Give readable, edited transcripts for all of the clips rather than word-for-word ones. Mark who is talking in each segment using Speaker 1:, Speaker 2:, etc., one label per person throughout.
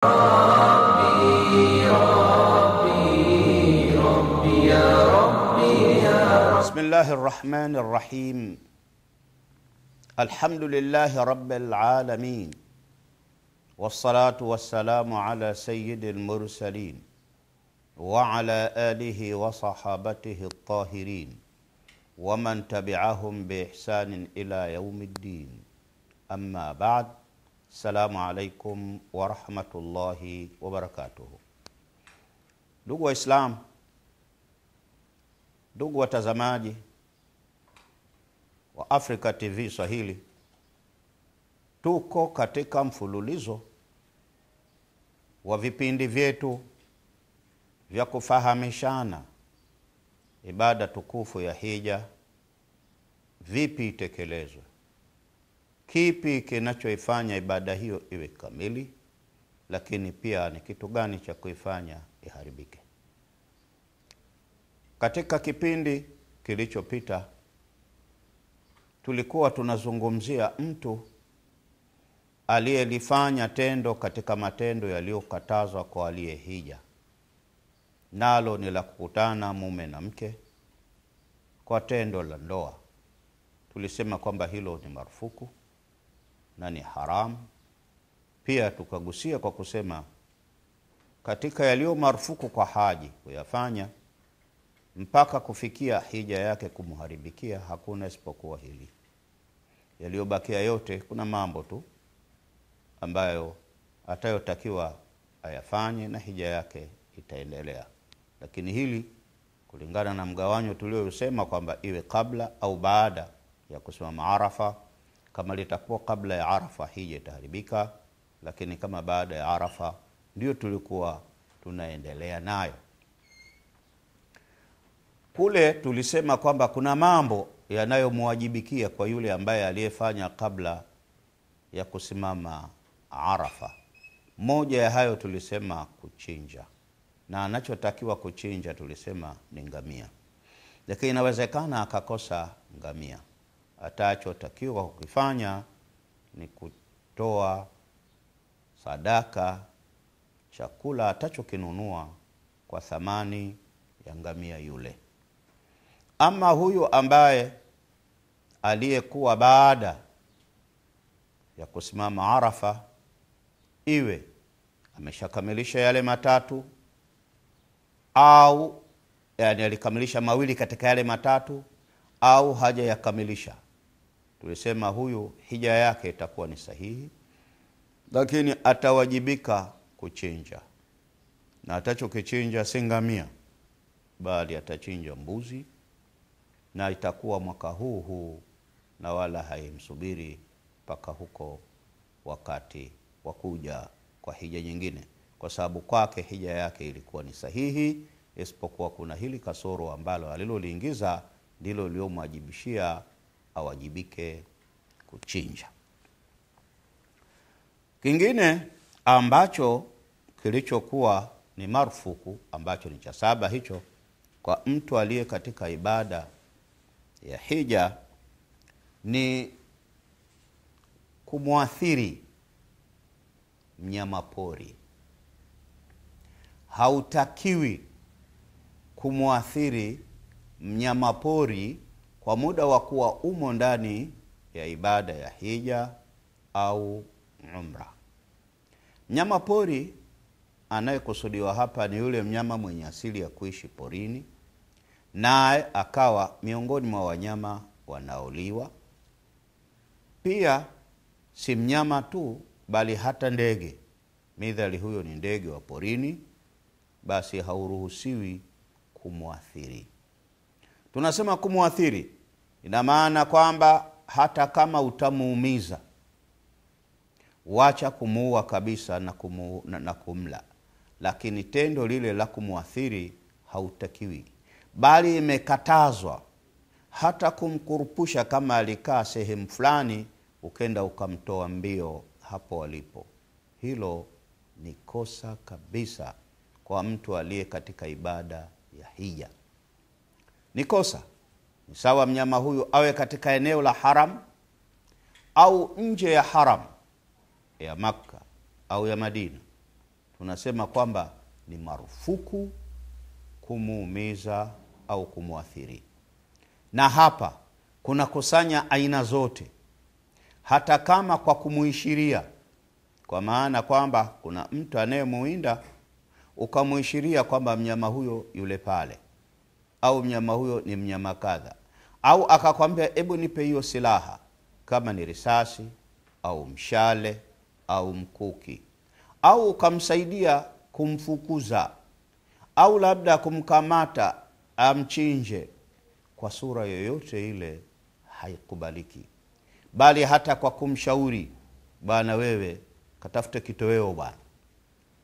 Speaker 1: بسم الله الرحمن الرحيم. الحمد لله رب العالمين، والصلاة والسلام على سيد المرسلين وعلى آله وصحابته الطاهرين ومن تبعهم بإحسان إلى يوم الدين. أما بعد، السلام عليكم ورحمة الله وبركاته. Ndugu wa Islam, ndugu watazamaji wa Africa TV Swahili, tuko katika mfululizo wa vipindi vyetu vya kufahamishana ibada tukufu ya hija, vipi itekelezwe, kipi kinachoifanya ibada hiyo iwe kamili, lakini pia ni kitu gani cha kuifanya iharibike. Katika kipindi kilichopita tulikuwa tunazungumzia mtu aliyelifanya tendo katika matendo yaliyokatazwa kwa aliyehija, nalo ni la kukutana mume na mke kwa tendo la ndoa. Tulisema kwamba hilo ni marufuku na ni haramu. Pia tukagusia kwa kusema katika yaliyo marufuku kwa haji kuyafanya mpaka kufikia hija yake kumuharibikia, hakuna isipokuwa hili. Yaliyobakia yote kuna mambo tu ambayo atayotakiwa ayafanye na hija yake itaendelea. Lakini hili kulingana na mgawanyo tuliosema kwamba iwe kabla au baada ya kusimama Arafa. Kama litakuwa kabla ya Arafa, hija itaharibika, lakini kama baada ya Arafa ndio tulikuwa tunaendelea nayo. Kule tulisema kwamba kuna mambo yanayomwajibikia kwa yule ambaye aliyefanya kabla ya kusimama Arafa. Moja ya hayo tulisema kuchinja, na anachotakiwa kuchinja tulisema ni ngamia. Lakini inawezekana akakosa ngamia. Atachotakiwa kukifanya ni kutoa sadaka chakula atachokinunua kwa thamani ya ngamia yule. Ama huyu ambaye aliyekuwa baada ya kusimama Arafa, iwe ameshakamilisha yale matatu au yani alikamilisha mawili katika yale matatu au haja yakamilisha, tulisema huyu hija yake itakuwa ni sahihi, lakini atawajibika kuchinja. Na atachokichinja si ngamia, bali atachinja mbuzi, na itakuwa mwaka huu na wala haimsubiri mpaka huko wakati wa kuja kwa hija nyingine, kwa sababu kwake hija yake ilikuwa ni sahihi, isipokuwa kuna hili kasoro ambalo aliloliingiza ndilo lilomwajibishia awajibike kuchinja. Kingine ambacho kilichokuwa ni marufuku, ambacho ni cha saba hicho, kwa mtu aliye katika ibada ya hija, ni kumuathiri mnyama pori. Hautakiwi kumuathiri mnyama pori kwa muda wa kuwa umo ndani ya ibada ya hija au umra. Mnyama pori anayekusudiwa hapa ni yule mnyama mwenye asili ya kuishi porini, naye akawa miongoni mwa wanyama wanaoliwa. Pia si mnyama tu, bali hata ndege. Midhali huyo ni ndege wa porini, basi hauruhusiwi kumuathiri. Tunasema kumuathiri, ina maana kwamba hata kama utamuumiza, wacha kumuua kabisa na kumla, lakini tendo lile la kumuathiri hautakiwi, bali imekatazwa hata kumkurupusha. Kama alikaa sehemu fulani ukenda ukamtoa mbio hapo walipo, hilo ni kosa kabisa kwa mtu aliye katika ibada ya hija. Ni kosa. Ni sawa mnyama huyu awe katika eneo la haram au nje ya haram ya Makka au ya Madina, tunasema kwamba ni marufuku kumuumiza au kumuathiri. Na hapa kuna kusanya aina zote, hata kama kwa kumuishiria, kwa maana kwamba kuna mtu anayemuinda ukamuishiria kwamba mnyama huyo yule pale, au mnyama huyo ni mnyama kadha, au akakwambia hebu nipe hiyo silaha, kama ni risasi au mshale au mkuki, au ukamsaidia kumfukuza, au labda kumkamata amchinje, kwa sura yoyote ile haikubaliki. Bali hata kwa kumshauri, bwana wewe katafute kitoweo bwana,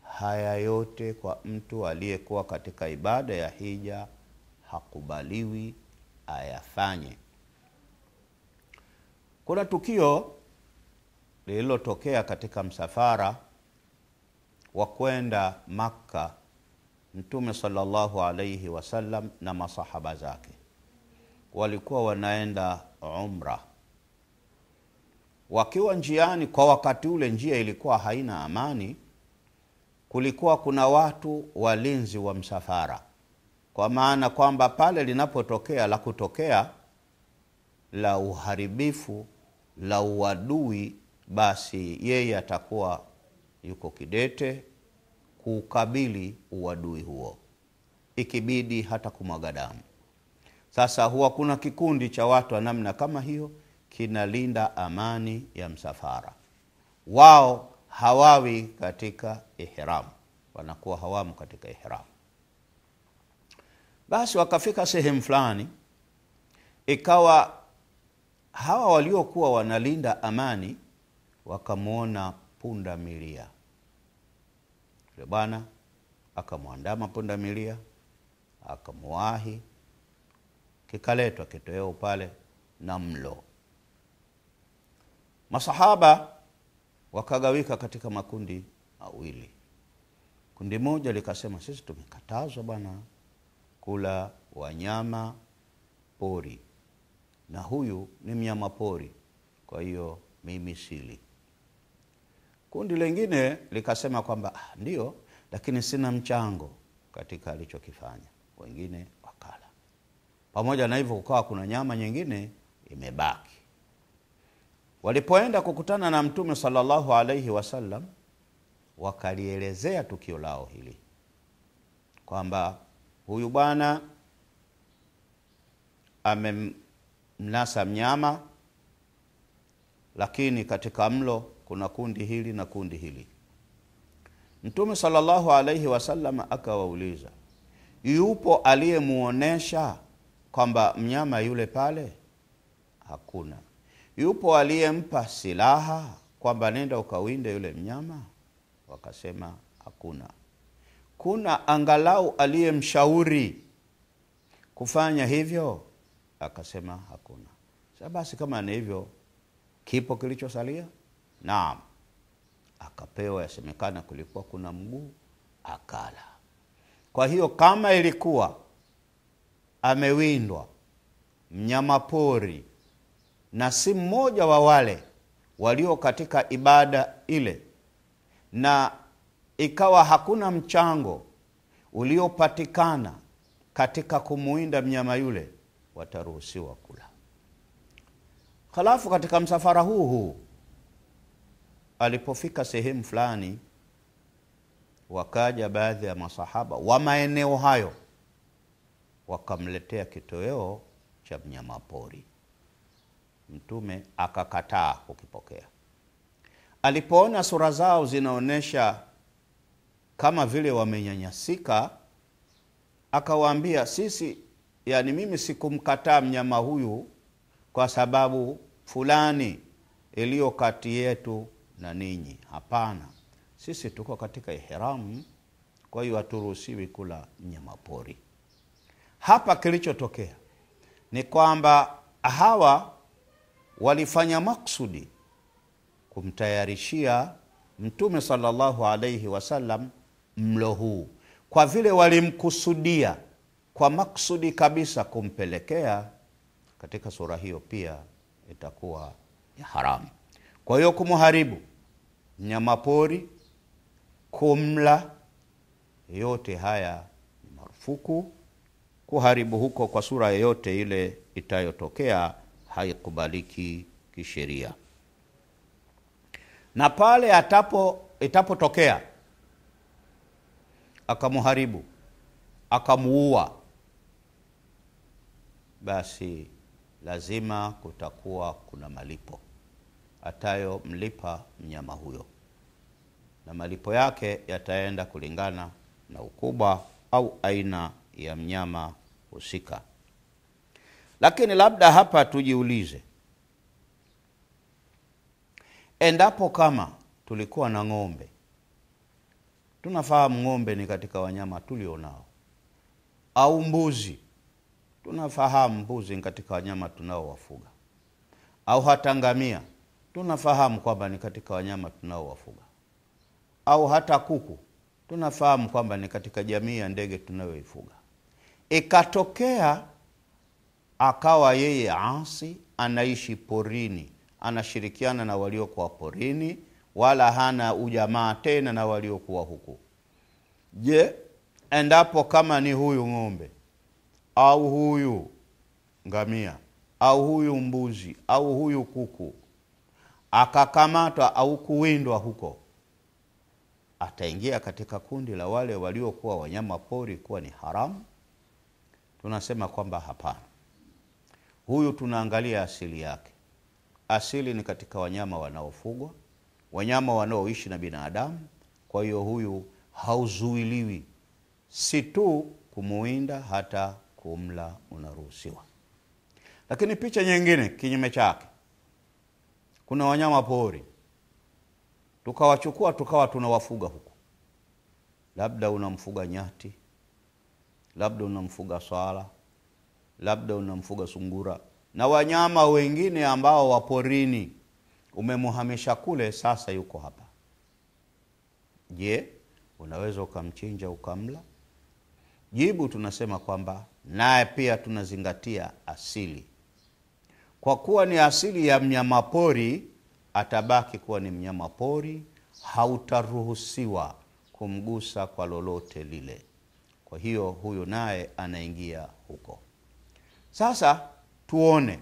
Speaker 1: haya yote kwa mtu aliyekuwa katika ibada ya hija hakubaliwi ayafanye. Kuna tukio lililotokea katika msafara wa kwenda Makka, Mtume sallallahu alayhi wasallam na masahaba zake walikuwa wanaenda umra. Wakiwa njiani, kwa wakati ule njia ilikuwa haina amani, kulikuwa kuna watu walinzi wa msafara, kwa maana kwamba pale linapotokea la kutokea la uharibifu, la uadui, basi yeye atakuwa yuko kidete kukabili uadui huo, ikibidi hata kumwaga damu. Sasa huwa kuna kikundi cha watu wa namna kama hiyo kinalinda amani ya msafara. Wao hawawi katika ihram, wanakuwa hawamu katika ihram. Basi wakafika sehemu fulani, ikawa hawa waliokuwa wanalinda amani wakamuona punda milia. Yule bwana akamuandama punda milia, akamuwahi, kikaletwa kitoweo pale na mlo. Masahaba wakagawika katika makundi mawili. Kundi moja likasema, sisi tumekatazwa bwana kula wanyama pori, na huyu ni mnyama pori, kwa hiyo mimi sili. Kundi lingine likasema kwamba ndio, lakini sina mchango katika alichokifanya. Wengine wakala. Pamoja na hivyo kukawa kuna nyama nyingine imebaki. Walipoenda kukutana na Mtume sallallahu alayhi wasallam, wakalielezea tukio lao hili, kwamba huyu bwana amemnasa mnyama, lakini katika mlo kuna kundi hili na kundi hili. Mtume sallallahu alayhi wasallam akawauliza, yupo aliyemuonesha kwamba mnyama yule pale? Hakuna. Yupo aliyempa silaha kwamba nenda ukawinde yule mnyama? Wakasema hakuna. Kuna angalau aliyemshauri kufanya hivyo? Akasema hakuna. Sasa basi kama ni hivyo, kipo kilichosalia? Naam. Akapewa, yasemekana kulikuwa kuna mguu, akala. Kwa hiyo kama ilikuwa amewindwa mnyama pori na si mmoja wa wale walio katika ibada ile, na ikawa hakuna mchango uliopatikana katika kumuinda mnyama yule, wataruhusiwa kula. Halafu katika msafara huu alipofika sehemu fulani, wakaja baadhi ya masahaba wa maeneo hayo, wakamletea kitoweo cha mnyama pori. Mtume akakataa kukipokea. Alipoona sura zao zinaonesha kama vile wamenyanyasika, akawaambia, sisi, yani mimi sikumkataa mnyama huyu kwa sababu fulani iliyo kati yetu na ninyi. Hapana, sisi tuko katika ihram, kwa hiyo haturuhusiwi kula mnyama pori. Hapa kilichotokea ni kwamba hawa walifanya maksudi kumtayarishia Mtume sallallahu alayhi wasallam mlo huu, kwa vile walimkusudia kwa maksudi kabisa kumpelekea. Katika sura hiyo pia itakuwa ya haramu. Kwa hiyo kumuharibu mnyama pori, kumla, yote haya ni marufuku. Kuharibu huko kwa sura yoyote ile itayotokea haikubaliki kisheria. Na pale itapotokea akamuharibu, akamuua, basi lazima kutakuwa kuna malipo atayomlipa mnyama huyo, na malipo yake yataenda kulingana na ukubwa au aina ya mnyama husika. Lakini labda hapa tujiulize, endapo kama tulikuwa na ng'ombe, tunafahamu ng'ombe ni katika wanyama tulionao, au mbuzi, tunafahamu mbuzi ni katika wanyama tunaowafuga, au hata ngamia, tunafahamu kwamba ni katika wanyama tunaowafuga, au hata kuku, tunafahamu kwamba ni katika jamii ya ndege tunayoifuga. Ikatokea akawa yeye asi, anaishi porini, anashirikiana na waliokuwa porini, wala hana ujamaa tena na waliokuwa huku. Je, endapo kama ni huyu ng'ombe au huyu ngamia au huyu mbuzi au huyu kuku akakamatwa au kuwindwa huko, ataingia katika kundi la wale waliokuwa wanyama pori kuwa ni haramu? Tunasema kwamba hapana. Huyu tunaangalia asili yake. Asili ni katika wanyama wanaofugwa, wanyama wanaoishi na binadamu. Kwa hiyo huyu hauzuiliwi, si tu kumuinda, hata kumla unaruhusiwa. Lakini picha nyingine kinyume chake, kuna wanyama pori tukawachukua tukawa tunawafuga huko. Labda unamfuga nyati, labda unamfuga swala, labda unamfuga sungura na wanyama wengine ambao waporini, umemuhamisha kule, sasa yuko hapa. Je, unaweza ukamchinja ukamla? Jibu tunasema kwamba naye pia tunazingatia asili. Kwa kuwa ni asili ya mnyama pori, atabaki kuwa ni mnyama pori, hautaruhusiwa kumgusa kwa lolote lile. Kwa hiyo huyo naye anaingia huko. Sasa tuone,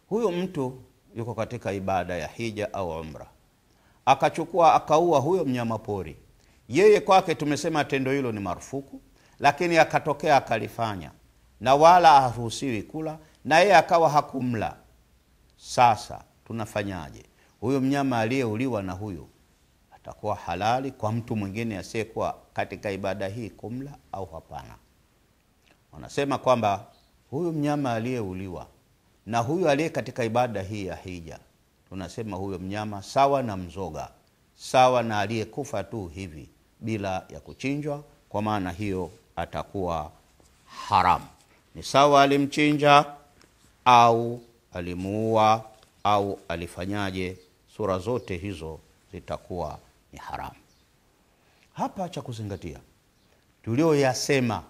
Speaker 1: huyo mtu yuko katika ibada ya hija au umra, akachukua akaua huyo mnyama pori. Yeye kwake tumesema tendo hilo ni marufuku, lakini akatokea akalifanya na wala haruhusiwi kula, na yeye akawa hakumla. Sasa tunafanyaje? Huyo mnyama aliyeuliwa na huyo atakuwa halali kwa mtu mwingine asiyekuwa katika ibada hii kumla au hapana? Wanasema kwamba huyu mnyama aliyeuliwa na huyu aliye katika ibada hii ya hija, tunasema huyo mnyama sawa na mzoga, sawa na aliyekufa tu hivi bila ya kuchinjwa. Kwa maana hiyo atakuwa haramu. Ni sawa alimchinja au alimuua au alifanyaje, sura zote hizo zitakuwa ni haramu. Hapa cha kuzingatia, tulioyasema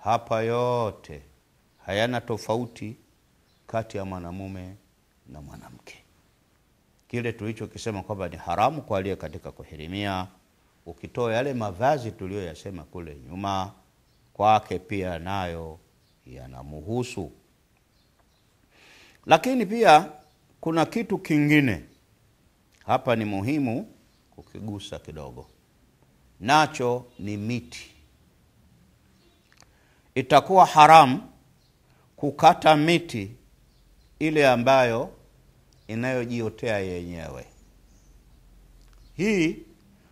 Speaker 1: hapa yote hayana tofauti kati ya mwanamume na mwanamke. Kile tulichokisema kwamba ni haramu kwa aliye katika kuhirimia, ukitoa yale mavazi tulioyasema kule nyuma, kwake pia nayo yanamuhusu. Lakini pia kuna kitu kingine hapa ni muhimu kukigusa kidogo, nacho ni miti. Itakuwa haramu kukata miti ile ambayo inayojiotea yenyewe. Hii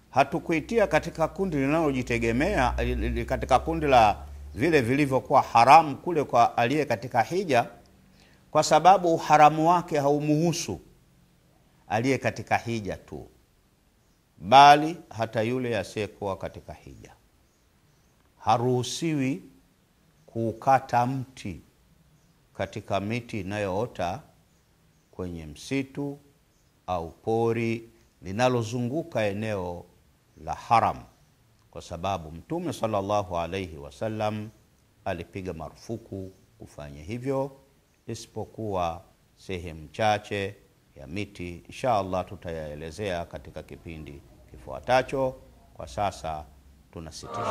Speaker 1: hatukuitia katika kundi linalojitegemea, katika kundi la vile vilivyokuwa haramu kule kwa aliye katika hija, kwa sababu uharamu wake haumuhusu aliye katika hija tu, bali hata yule asiyekuwa katika hija haruhusiwi kukata mti katika miti inayoota kwenye msitu au pori linalozunguka eneo la haram, kwa sababu Mtume sallallahu alayhi wasallam alipiga marufuku kufanya hivyo, isipokuwa sehemu chache ya miti. Inshallah tutayaelezea katika kipindi Kifuatacho kwa sasa tunasitisha.